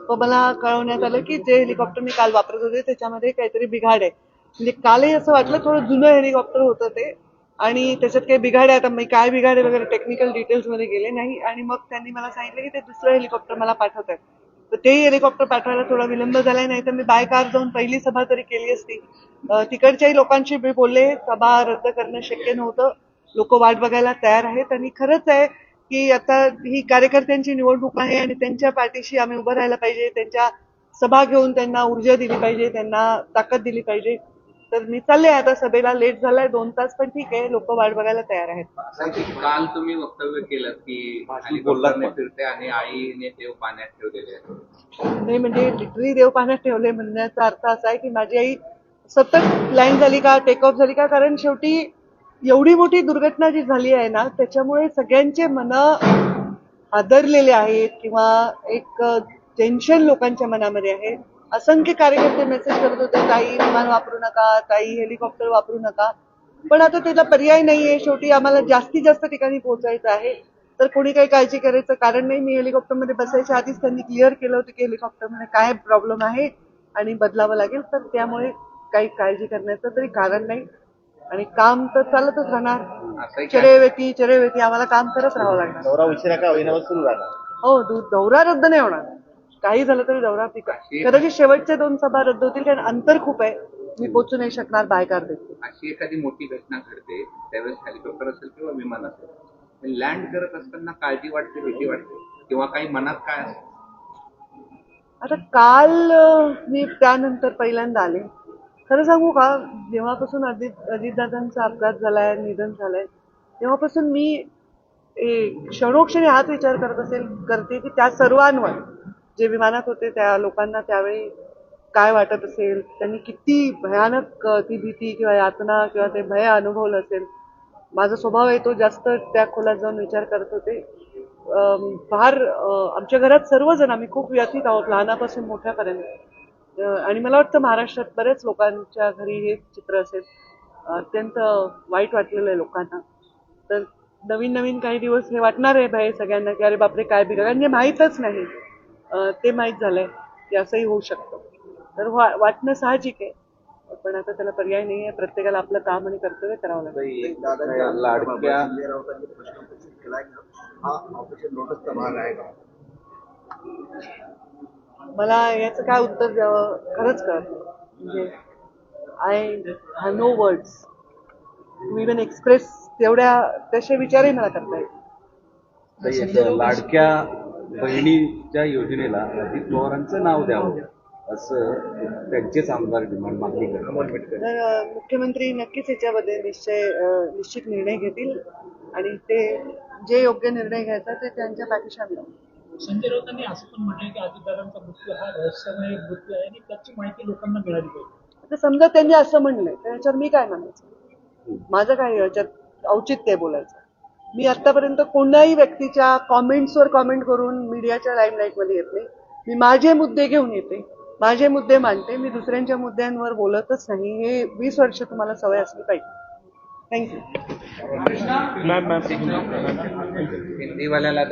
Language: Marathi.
पण मला कळवण्यात आलं की जे हेलिकॉप्टर मी काल वापरत होते त्याच्यामध्ये काहीतरी बिघाड आहे. म्हणजे कालही असं वाटलं थोडं जुनं हेलिकॉप्टर होतं ते आणि त्याच्यात काही बिघाड आहे. आता मी काय बिघाड आहे वगैरे टेक्निकल डिटेल्स मध्ये गेले नाही आणि मग त्यांनी मला सांगितलं की ते दुसरं हेलिकॉप्टर मला पाठवत आहेत. तर तेही हेलिकॉप्टर पाठवायला थोडा विलंब झालाय, नाही तर मी बाय कार जाऊन पहिली सभा तरी केली असती. तिकडच्याही लोकांशी मी बोलले, सभा रद्द करणं शक्य नव्हतं. लोक वाट बघायला तयार आहेत आणि खरंच आहे की आता ही कार्यकर्त्यांची निवडणूक आहे आणि त्यांच्या पाठीशी आम्ही उभं राहायला पाहिजे. त्यांच्या सभा घेऊन त्यांना ऊर्जा दिली पाहिजे, त्यांना ताकद दिली पाहिजे. तर मी चालले आता सभेला. लेट झालाय 2 तास, पण ठीक आहे, लोक वाट बघायला तयार आहेत. काल तुम्ही वक्तव्य केलं की हेलिकॉप्टरने फिरते आणि आईने देव पाण्यात ठेवलेले आहे. नाही म्हणजे लिटरली देव पाण्यात ठेवले म्हणण्याचा अर्थ असा आहे की माझी आई सतत लँड झाली का, टेक ऑफ झाली का, कारण शेवटी एवढी मोठी दुर्घटना जी झाली आहे ना त्याच्यामुळे सगळ्यांचे मन हादरलेले आहेत किंवा एक टेन्शन लोकांच्या मनामध्ये आहे. असंख्य कार्यकर्ते मेसेज करत होते, ताई विमान वापरू नका, ताई हेलिकॉप्टर वापरू नका. पण आता त्याला पर्याय नाहीये. शेवटी आम्हाला जास्तीत जास्त ठिकाणी पोहोचायचं आहे. तर कोणी काही काळजी करायचं कारण नाही. मी हेलिकॉप्टरमध्ये बसायच्या आधीच त्यांनी क्लिअर केलं होतं की हेलिकॉप्टरमध्ये काय प्रॉब्लेम आहे आणि बदलावं लागेल. तर त्यामुळे काही काळजी करण्याचं तरी कारण नाही आणि काम तर चालतच राहणार. चरेवेती आम्हाला काम करत राहावं लागणार. दौरा उशिरा का होईना सुरू झाला. हो, दौरा रद्द नाही होणार. काही झालं तरी दौरा कदाचित शेवटच्या 2 सभा रद्द होतील कारण अंतर खूप आहे. मी पोहोचू नाही शकणार बायकार देखील. अशी एखादी मोठी घटना घडते त्यावेळेस हेलिकॉप्टर असेल किंवा विमान असेल, लँड करत असताना काळजी वाटते, भीती वाटते किंवा काही मनात काय असतं? आता काल मी त्यानंतर पहिल्यांदा आले. खरं सांगू का, जेव्हापासून अजितदादांचा अपघात झालाय, निधन झालंय, तेव्हापासून मी क्षणोक्षणी हाच विचार करते की त्या सर्वांवर जे विमानात होते त्या लोकांना त्यावेळी काय वाटत असेल, त्यांनी किती भयानक ती भीती किंवा यातना किंवा ते भय अनुभवलं असेल. माझा स्वभाव आहे तो जास्त त्या खोलात जाऊन विचार करत होते. फार आमच्या घरात सर्वजण आम्ही खूप व्यथित आहोत, लहानापासून मोठ्यापर्यंत. आणि मला वाटतं महाराष्ट्रात बऱ्याच लोकांच्या घरी हे चित्र असेल. अत्यंत वाईट वाटलेलं आहे लोकांना. तर नवीन नवीन काही दिवस हे वाटणार आहे भय सगळ्यांना की अरे बापरे काय बिघडलं, म्हणजे माहीतच नाही. ते माहीत झालंय की असंही होऊ शकतं. तर वाटणं साहजिक आहे, पण आता त्याला पर्याय नाही आहे. प्रत्येकाला आपलं काम आणि कर्तव्य करावं लागतं. लाडक्या मला याचं काय उत्तर द्यावं खरंच कळत नाही. म्हणजे I have no words to even express तेवढ्या तसे विचारही मला करता येईल. लाडक्या बहिणीच्या योजनेला अजित पवारांचं नाव द्यावं असं त्यांचेच आमदार डिमांड मागणी करतात. तर मुख्यमंत्री नक्कीच याच्यामध्ये निश्चित निर्णय घेतील आणि ते जे योग्य निर्णय घ्यायचा ते त्यांच्या पाठीशी आम्ही राहू. संजय राऊतांनी असं पण म्हटलंय की अजितदादांचा मृत्यू हा रहस्यमय मृत्यू आहे आणि त्याची माहिती लोकांना मिळाली पाहिजे. आता समजा त्यांनी असं म्हणलंय तर याच्यावर मी काय म्हणायचं? माझं काय याच्यात औचित्य आहे बोलायचं? मी आतापर्यंत कोणाही व्यक्तीच्या कॉमेंट्सवर कॉमेंट करून मीडियाच्या लाईमलाईटमध्ये येत नाही. मी माझे मुद्दे घेऊन येते, माझे मुद्दे मांडते. मी दुसऱ्यांच्या मुद्द्यांवर बोलतच नाही. हे 20 वर्ष तुम्हाला सवय असली पाहिजे. थँक्यू. हिंदीवाल्याला